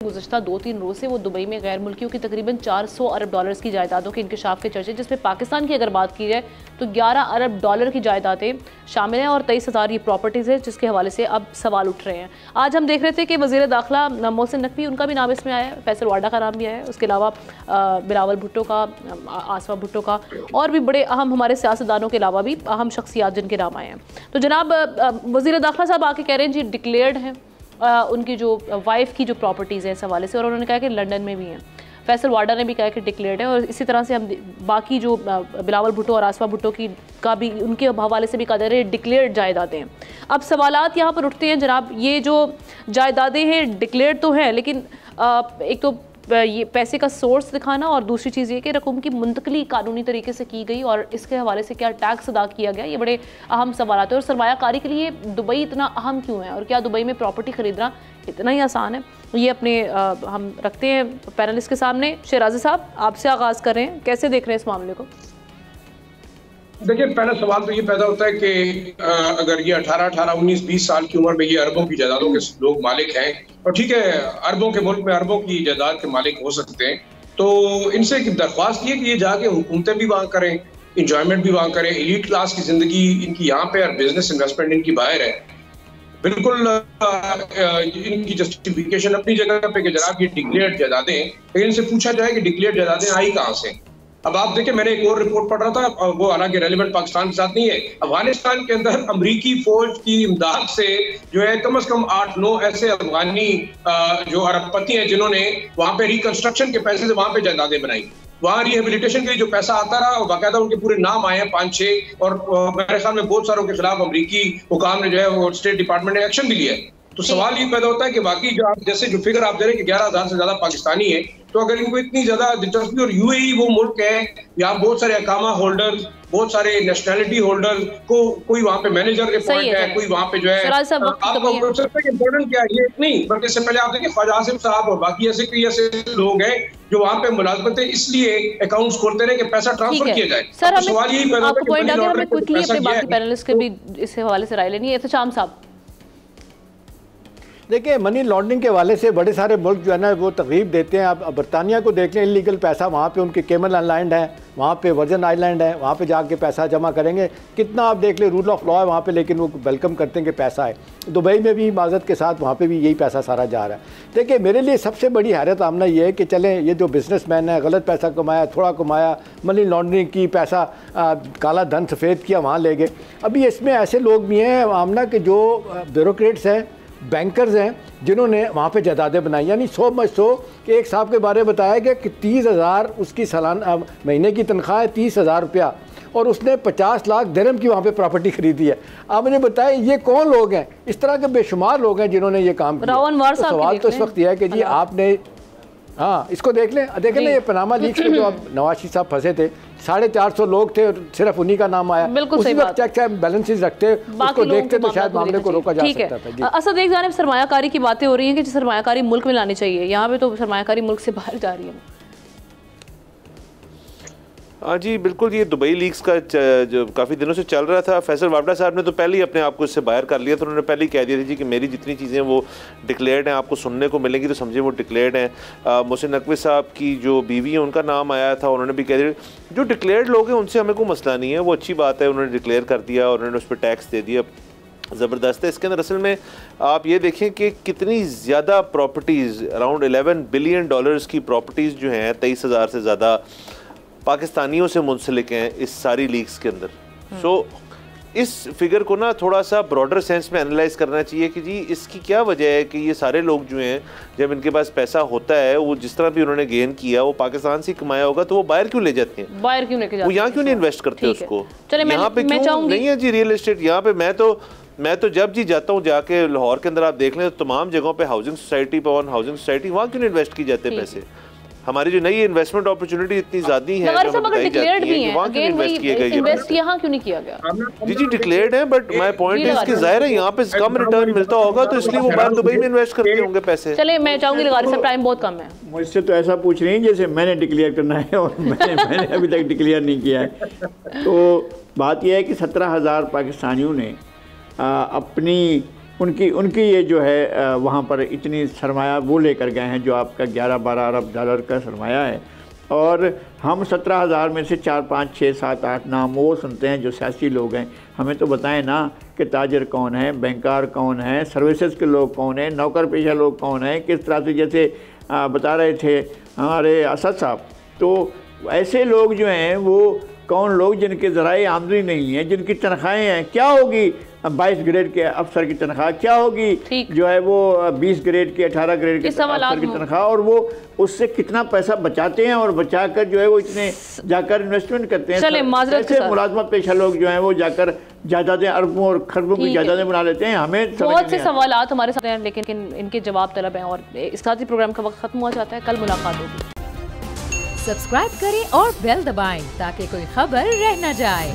गुज़श्ता 2-3 रोज से वो दुबई में गैर मुल्कियों की तकरीबन 400 अरब डॉलर्स की जायदादों के इंकशाफ के चर्चे, जिसमें पाकिस्तान की अगर बात की जाए तो 11 अरब डॉलर की जायदादें शामिल हैं और 23,000 ये प्रॉपर्टीज़ है, जिसके हवाले से अब सवाल उठ रहे हैं। आज हम देख रहे थे कि वज़ीर दाखिला मोहसिन नकवी, उनका भी नाम इसमें आया है, फैसल वाडा का नाम भी आया है, उसके अलावा बिलावल भुट्टो का, आसमा भुट्टो का और भी बड़े अहम हमारे सियासतदानों के अलावा भी अहम शख्सियात जिनके नाम आए हैं। तो जनाब वज़ीर दाखिला साहब आके कह रहे हैं जी डिक्लेयर्ड हैं उनकी जो वाइफ की जो प्रॉपर्टीज़ है इस हवाले से, और उन्होंने कहा कि लंदन में भी हैं। फैसल वाडा ने भी कहा कि डिक्लेयर्ड है, और इसी तरह से हम बाकी जो बिलावल भुट्टो और आसमा भुट्टो की का भी उनके हवाले से भी कहा जा रहा है डिक्लेयर्ड जायदादें हैं। अब सवालात यहाँ पर उठते हैं जनाब, ये जो जायदादें हैं डिक्लेयर्ड तो हैं, लेकिन एक तो ये पैसे का सोर्स दिखाना और दूसरी चीज़ ये कि रकम की मुंतकली कानूनी तरीके से की गई और इसके हवाले से क्या टैक्स अदा किया गया, ये बड़े अहम सवाल हैं। और सरमायाकारी के लिए दुबई इतना अहम क्यों है और क्या दुबई में प्रॉपर्टी ख़रीदना इतना ही आसान है, ये अपने हम रखते हैं पैनलिस्ट के सामने। शहराज़ी साहब आपसे आगाज़ कर रहे हैं, कैसे देख रहे हैं इस मामले को? देखिए, पहला सवाल तो ये पैदा होता है कि अगर ये 18, 19, 20 साल की उम्र में ये अरबों की जायदादों के लोग मालिक हैं, और ठीक है अरबों के मुल्क में अरबों की जायदाद के मालिक हो सकते हैं, तो इनसे एक दरख्वास्त ये कि ये जाके हुकूमतें भी वहाँ करें, इंजॉयमेंट भी वहाँ करें। एलीट क्लास की जिंदगी इनकी यहाँ पे और बिजनेस इन्वेस्टमेंट इनकी बाहर है। बिल्कुल इनकी जस्टिफिकेशन अपनी जगह पे कि जनाब ये डिक्लेयर्ड जायदादें, लेकिन इनसे पूछा जाए कि डिक्लेयर्ड जायदादें आई कहाँ से। अब आप देखिए, मैंने एक और रिपोर्ट पढ़ रहा था, वो हालांकि रेलिवेंट पाकिस्तान के साथ नहीं है। अफगानिस्तान के अंदर अमरीकी फौज की इमदाद से जो है कम से कम 8-9 ऐसे अफगानी जो अरबपति हैं जिन्होंने वहां पे रिकंस्ट्रक्शन के पैसे से वहां पे जायदादें बनाई। वहां रिहेबिलिटेशन के लिए जो पैसा आता रहा और बाकायदा उनके पूरे नाम आए हैं 5-6, और मेरे ख्याल में बहुत सारों के खिलाफ अमरीकी हुकाम ने जो है वो स्टेट डिपार्टमेंट ने एक्शन भी लिया है। तो सवाल ये पैदा होता है कि बाकी जो आप जैसे जो फिगर आप दे रहे हैं कि 11,000 से ज्यादा पाकिस्तानी है, तो अगर इनको इतनी ज्यादा दिलचस्पी, और यूएई वो मुल्क है यहाँ बहुत सारे अकामा होल्डर, बहुत सारे नेशनैलिटी होल्डर को कोई वहाँ पे मैनेजर के पॉइंट है, कोई वहाँ पे जो है आपको इम्पोर्टेंट क्या है ये नहीं, बल्कि इससे पहले आप देखिए ख्वाजा आसिफ साहब और बाकी ऐसे कई ऐसे लोग हैं जो वहाँ पे मुलाजमत है, इसलिए अकाउंट्स खोलते रहे कि पैसा ट्रांसफर किया जाए। सर सवाल यही पैदा होता है कि हमें क्विकली अपने बाकी पैनलिस्ट के भी इस हवाले से राय लेनी है। शाम साहब देखिए, मनी लॉन्ड्रिंग के हवाले से बड़े सारे मुल्क जो है ना वो तरगीब देते हैं। आप बरतानिया को देख लें, इलीगल पैसा वहाँ पे उनके केमन आइलैंड है, वहाँ पे वर्जन आइलैंड है, वहाँ पे जाके पैसा जमा करेंगे, कितना आप देख लें रूल ऑफ लॉ है वहाँ पे, लेकिन वो वेलकम करते हैं कि पैसा है। दुबई में भी माजत के साथ वहाँ पे भी यही पैसा सारा जा रहा है। देखिए, मेरे लिए सबसे बड़ी हैरत आमना ये है कि चलें ये जो बिजनेसमैन है गलत पैसा कमाया, थोड़ा कमाया, मनी लॉन्ड्रिंग की, पैसा काला धन सफ़ेद किया, वहाँ ले गए। अभी इसमें ऐसे लोग भी हैं आमना के जो ब्यूरोक्रेट्स हैं, बैंकर्स हैं, जिन्होंने वहाँ पे जायदादें बनाई। यानी 100 कि एक साहब के बारे में बताया गया कि 30,000 उसकी सालाना महीने की तनख्वाह है, 30,000 रुपया, और उसने 50 लाख दिरहम की वहाँ पे प्रॉपर्टी खरीदी है। आप मुझे बताएं ये कौन लोग हैं? इस तरह के बेशुमार लोग हैं जिन्होंने ये काम किया। तो सवाल तो इस वक्त यह है कि जी आपने, हाँ इसको देख लें, देखें ना ये पनामा लीक्स में जो अब नवाज शरीफ साहब फंसे थे, 450 लोग थे, सिर्फ उन्हीं का नाम आया। बिल्कुल सही बात। चेक एंड बैलेंसेस रखते, उसको देखते तो शायद मामले को रोका जा सकता था। असद, एक जानिब सरमायाकारी की बातें हो रही हैं कि सरमायाकारी मुल्क में लानी चाहिए, यहाँ पे तो सरमायाकारी मुल्क से बाहर जा रही है। हाँ जी बिल्कुल, ये दुबई लीक्स का जो काफ़ी दिनों से चल रहा था, फैसल वाडा साहब ने तो पहले ही अपने आप को इससे बाहर कर लिया था। उन्होंने पहले ही कह दिया था जी कि मेरी जितनी चीज़ें वो डिक्लेयर्ड हैं, आपको सुनने को मिलेंगी तो समझिए वो डिक्लेयर्ड हैं। मोहसिन नकवी साहब की जो बीवी है उनका नाम आया था, उन्होंने भी कह दिया जो डिक्लेयर्ड लोग हैं उनसे हमें कोई मसला नहीं है, वो अच्छी बात है, उन्होंने डिक्लेयर कर दिया और उन्होंने उस पर टैक्स दे दिया, ज़बरदस्त है। इसके अंदर असल में आप ये देखें कि कितनी ज़्यादा प्रॉपर्टीज़, अराउंड 11 बिलियन डॉलर्स की प्रॉपर्टीज़ जो हैं 23,000 से ज़्यादा पाकिस्तानियों से मुंसलिक हैं इस सारी लीग्स के अंदर। सो इस फिगर को ना थोड़ा सा ब्रॉडर सेंस में एनालाइज करना चाहिए कि जी इसकी क्या वजह है कि ये सारे लोग जो हैं जब इनके पास पैसा होता है, वो जिस तरह भी उन्होंने गेन किया वो पाकिस्तान से कमाया होगा, तो वो बाहर क्यों ले जाते हैं, बाहर क्यों लेके जाते हैं, वो यहाँ क्यों नहीं इन्वेस्ट करते उसको, यहाँ पे क्यों नहीं है जी रियल एस्टेट। यहाँ पे मैं तो जब जी जाता हूँ जाके लाहौर के अंदर आप देख लें तो तमाम जगहों पे हाउसिंग सोसाइटी, पवन हाउसिंग सोसाइटी, वहाँ क्यों नहीं इन्वेस्ट की जाते पैसे। हमारी जो नई इन्वेस्टमेंट अपॉर्चुनिटी इतनी ज्यादा है जो बताई जाती है कि वहाँ क्यों इन्वेस्ट किया गया, इन्वेस्ट यहाँ क्यों नहीं किया गया। जी डिक्लेयर्ड है, बट माय पॉइंट है इसकी जाहिर है यहाँ पे कम रिटर्न मिलता होगा तो इसलिए वो बाहर दुबई में इन्वेस्ट करते होंगे पैसे। चले मैं चाहूंगी लगारी साहब, टाइम बहुत कम है। मुझसे तो ऐसा पूछ रही है जैसे मैंने डिक्लेयर करना है और मैंने अभी तक डिक्लेयर नहीं किया है। तो बात यह है कि 17,000 पाकिस्तानियों ने अपनी उनकी ये जो है वहाँ पर इतनी सरमाया वो लेकर गए हैं जो आपका 11-12 अरब डॉलर का सरमाया है। और हम 17,000 में से 4, 5, 6, 7, 8 नाम वो सुनते हैं जो सियासी लोग हैं। हमें तो बताएं ना कि ताजर कौन है, बैंकर कौन है, सर्विसेज के लोग कौन हैं, नौकर पेशा लोग कौन हैं, किस तरह से जैसे बता रहे थे हमारे असद साहब। तो ऐसे लोग जो हैं वो कौन लोग जिनके ज़राए आमदनी नहीं है, जिनकी तनख्वाहें हैं, क्या होगी 22 ग्रेड के अफसर की तनख्वाह, क्या होगी जो है वो 20 ग्रेड के 18 ग्रेड के अफसर की तनख्वाह, और वो उससे कितना पैसा बचाते हैं और बचाकर जो है वो इतने जाकर इन्वेस्टमेंट करते हैं। ऐसे मुलाजमा पेशा लोग जो हैं वो जाकर जायदादें अरबों और खरबों की जायदादें बना लेते हैं। हमें बहुत से सवाल हमारे साथ हैं लेकिन इनके जवाब तलब हैं। और इस साथ ही प्रोग्राम का वक्त खत्म हुआ जाता है। कल मुलाकात होगी। सब्सक्राइब करें और बेल दबाएं ताकि कोई खबर रह न जाए।